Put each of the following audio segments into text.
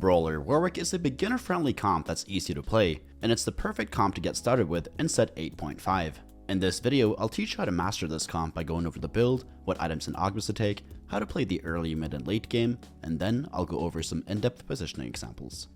Brawler Warwick is a beginner-friendly comp that's easy to play, and it's the perfect comp to get started with in set 8.5. In this video, I'll teach you how to master this comp by going over the build, what items and augments to take, how to play the early, mid, and late game, and then I'll go over some in-depth positioning examples.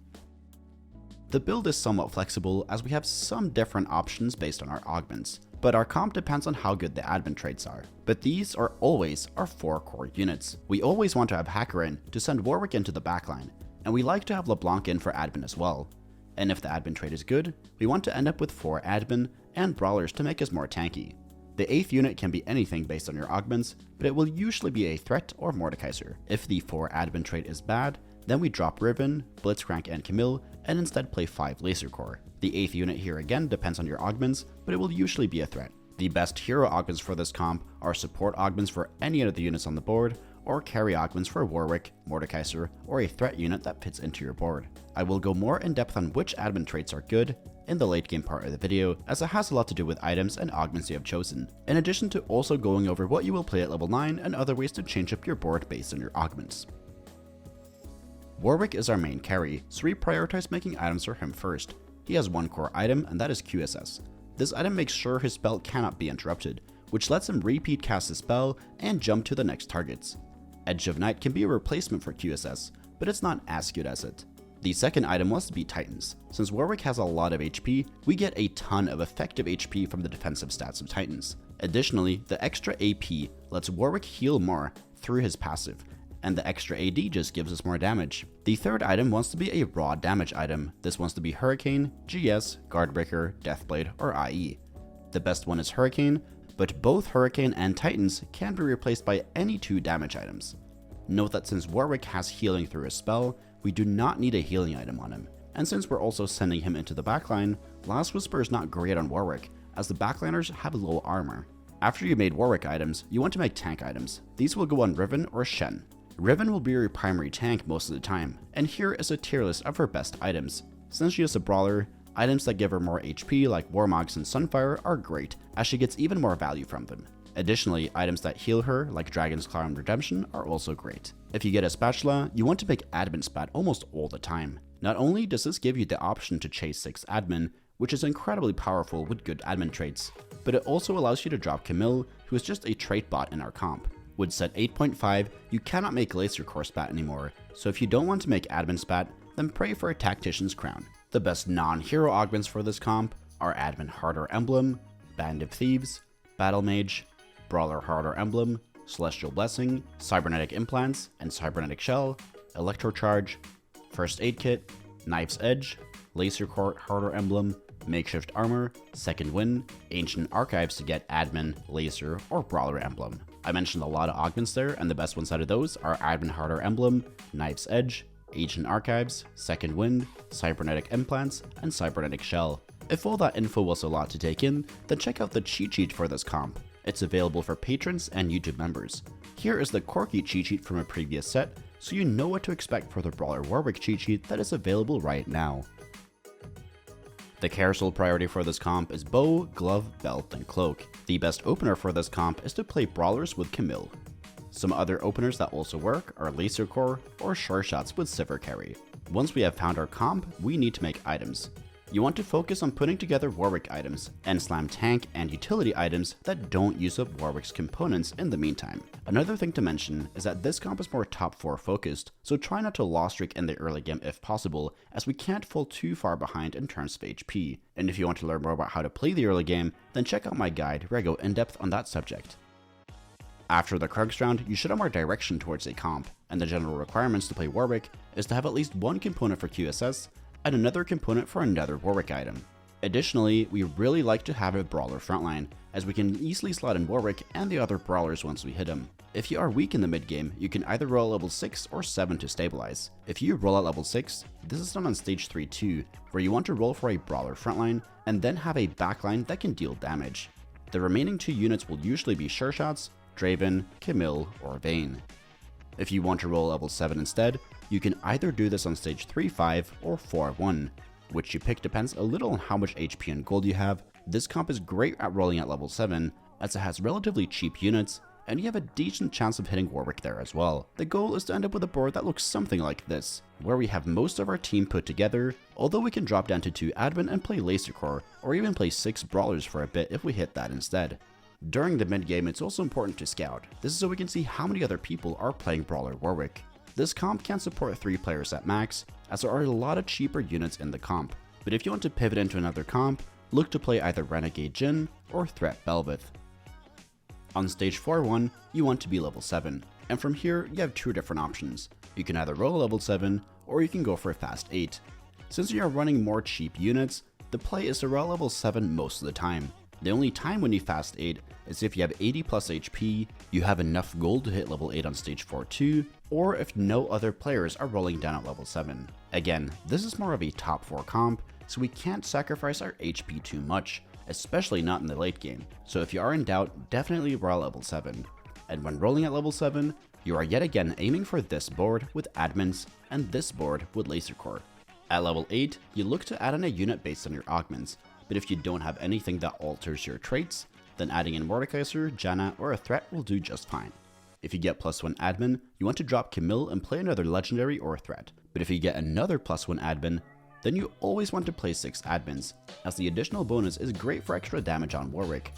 The build is somewhat flexible as we have some different options based on our augments, but our comp depends on how good the admin traits are. But these are always our 4 core units. We always want to have Hacker in to send Warwick into the backline, and we like to have LeBlanc in for admin as well. And if the admin trait is good, we want to end up with 4 admin and brawlers to make us more tanky. The 8th unit can be anything based on your augments, but it will usually be a threat or Mordekaiser. If the 4 admin trait is bad, then we drop Riven, Blitzcrank, and Camille, and instead play 5 Laser Core. The 8th unit here again depends on your augments, but it will usually be a threat. The best hero augments for this comp are support augments for any of the units on the board, or carry augments for Warwick, Mordekaiser, or a threat unit that fits into your board. I will go more in depth on which admin traits are good in the late game part of the video, as it has a lot to do with items and augments you have chosen, in addition to also going over what you will play at level 9 and other ways to change up your board based on your augments. Warwick is our main carry, so we prioritize making items for him first. He has one core item, and that is QSS. This item makes sure his spell cannot be interrupted, which lets him repeat cast his spell and jump to the next targets. Edge of Night can be a replacement for QSS, but it's not as good as it. The second item was to be Titans. Since Warwick has a lot of HP, we get a ton of effective HP from the defensive stats of Titans. Additionally, the extra AP lets Warwick heal more through his passive, and the extra AD just gives us more damage. The third item wants to be a raw damage item. This wants to be Hurricane, GS, Guardbreaker, Deathblade, or IE. The best one is Hurricane, but both Hurricane and Titans can be replaced by any 2 damage items. Note that since Warwick has healing through his spell, we do not need a healing item on him. And since we're also sending him into the backline, Last Whisper is not great on Warwick, as the backliners have low armor. After you made Warwick items, you want to make tank items. These will go on Riven or Shen. Riven will be your primary tank most of the time, and here is a tier list of her best items. Since she is a brawler, items that give her more HP like Warmogs and Sunfire are great, as she gets even more value from them. Additionally, items that heal her, like Dragon's Claw and Redemption, are also great. If you get a spatula, you want to make admin spat almost all the time. Not only does this give you the option to chase 6 admin, which is incredibly powerful with good admin traits, but it also allows you to drop Camille, who is just a trait bot in our comp. With set 8.5, you cannot make Laser Core spat anymore, so if you don't want to make admin spat, then pray for a Tactician's Crown. The best non-hero augments for this comp are Admin Heart or Emblem, Band of Thieves, Battle Mage, Brawler Heart or Emblem, Celestial Blessing, Cybernetic Implants and Cybernetic Shell, Electrocharge, First Aid Kit, Knife's Edge, Laser Core Heart or Emblem, Makeshift Armor, Second Wind, Ancient Archives to get Admin, Laser, or Brawler Emblem. I mentioned a lot of augments there, and the best ones out of those are Admin Heart or Emblem, Knife's Edge, Ancient Archives, Second Wind, Cybernetic Implants, and Cybernetic Shell. If all that info was a lot to take in, then check out the cheat sheet for this comp. It's available for patrons and YouTube members. Here is the Corky cheat sheet from a previous set, so you know what to expect for the Brawler Warwick cheat sheet that is available right now. The carousel priority for this comp is Bow, Glove, Belt, and Cloak. The best opener for this comp is to play Brawlers with Camille. Some other openers that also work are Laser Core or Sure Shots with Sivir Carry. Once we have found our comp, we need to make items. You want to focus on putting together Warwick items, and slam tank and utility items that don't use up Warwick's components in the meantime. Another thing to mention is that this comp is more top 4 focused, so try not to lost streak in the early game if possible, as we can't fall too far behind in terms of HP. And if you want to learn more about how to play the early game, then check out my guide where I go in depth on that subject. After the Krugs round, you should have more direction towards a comp, and the general requirements to play Warwick is to have at least one component for QSS, and another component for another Warwick item. Additionally, we really like to have a brawler frontline, as we can easily slot in Warwick and the other brawlers once we hit him. If you are weak in the mid game, you can either roll at level 6 or 7 to stabilize. If you roll at level 6, this is done on stage 3-2, where you want to roll for a brawler frontline, and then have a backline that can deal damage. The remaining 2 units will usually be Sure Shots, Draven, Camille, or Vayne. If you want to roll level 7 instead, you can either do this on stage 3-5 or 4-1. Which you pick depends a little on how much HP and gold you have. This comp is great at rolling at level 7, as it has relatively cheap units, and you have a decent chance of hitting Warwick there as well. The goal is to end up with a board that looks something like this, where we have most of our team put together, although we can drop down to 2 admin and play Laser Core, or even play 6 brawlers for a bit if we hit that instead. During the mid game, it's also important to scout. This is so we can see how many other people are playing Brawler Warwick. This comp can support 3 players at max, as there are a lot of cheaper units in the comp, but if you want to pivot into another comp, look to play either Renegade Jhin or Threat Belveth. On stage 4-1, you want to be level 7, and from here you have 2 different options. You can either roll level 7, or you can go for a fast 8. Since you are running more cheap units, the play is to roll level 7 most of the time. The only time when you fast 8 is if you have 80 plus HP, you have enough gold to hit level 8 on stage 4-2, or if no other players are rolling down at level 7. Again, this is more of a top 4 comp, so we can't sacrifice our HP too much, especially not in the late game. So if you are in doubt, definitely roll level 7. And when rolling at level 7, you are yet again aiming for this board with Augments and this board with Laser Core. At level 8, you look to add in a unit based on your Augments, but if you don't have anything that alters your traits, then adding in Mordekaiser, Janna, or a threat will do just fine. If you get +1 admin, you want to drop Camille and play another legendary or threat, but if you get another +1 admin, then you always want to play 6 admins, as the additional bonus is great for extra damage on Warwick.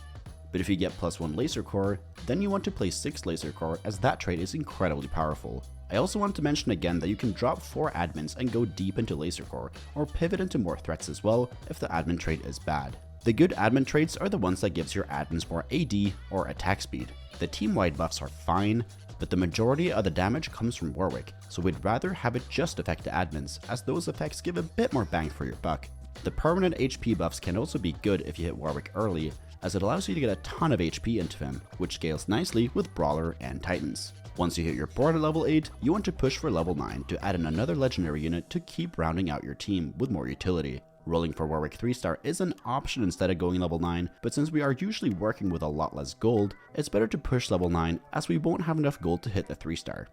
But if you get +1 Laser Core, then you want to play 6 Laser Core, as that trait is incredibly powerful. I also want to mention again that you can drop 4 admins and go deep into Laser Core, or pivot into more threats as well if the admin trait is bad. The good admin traits are the ones that gives your admins more AD or attack speed. The team-wide buffs are fine, but the majority of the damage comes from Warwick, so we'd rather have it just affect the admins, as those effects give a bit more bang for your buck. The permanent HP buffs can also be good if you hit Warwick early, as it allows you to get a ton of HP into him, which scales nicely with Brawler and Titans. Once you hit your board at level 8, you want to push for level 9 to add in another legendary unit to keep rounding out your team with more utility. Rolling for Warwick 3-star is an option instead of going level 9, but since we are usually working with a lot less gold, it's better to push level 9 as we won't have enough gold to hit the 3-star.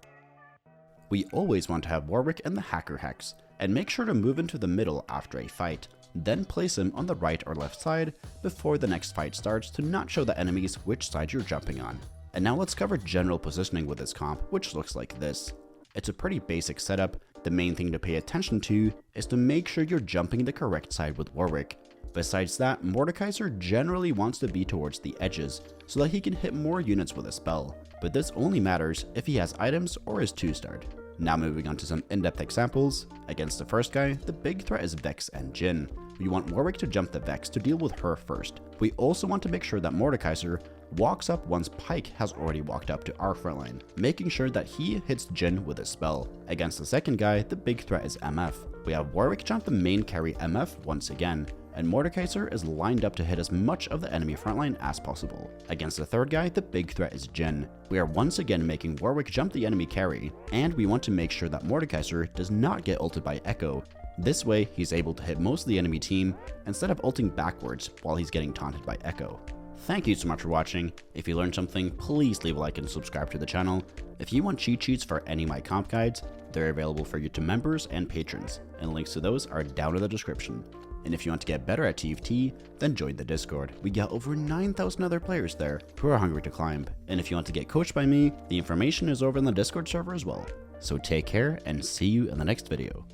We always want to have Warwick in the Hacker Hex, and make sure to move into the middle after a fight, then place him on the right or left side before the next fight starts to not show the enemies which side you're jumping on. And now let's cover general positioning with this comp, which looks like this. It's a pretty basic setup. The main thing to pay attention to is to make sure you're jumping the correct side with Warwick. Besides that, Mordekaiser generally wants to be towards the edges so that he can hit more units with a spell, but this only matters if he has items or is 2-starred. Now moving on to some in-depth examples. Against the first guy, the big threat is Vex and Jhin. We want Warwick to jump the Vex to deal with her first. We also want to make sure that Mordekaiser walks up once Pyke has already walked up to our front line, making sure that he hits Jhin with a spell. Against the second guy, the big threat is MF. We have Warwick jump the main carry MF once again, and Mordekaiser is lined up to hit as much of the enemy frontline as possible. Against the third guy, the big threat is Jhin. We are once again making Warwick jump the enemy carry, and we want to make sure that Mordekaiser does not get ulted by Echo. This way, he's able to hit most of the enemy team instead of ulting backwards while he's getting taunted by Echo. Thank you so much for watching. If you learned something, please leave a like and subscribe to the channel. If you want cheat sheets for any of my comp guides, they're available for you to members and patrons, and links to those are down in the description. And if you want to get better at TFT, then join the Discord. We got over 9,000 other players there who are hungry to climb. And if you want to get coached by me, the information is over in the Discord server as well. So take care and see you in the next video.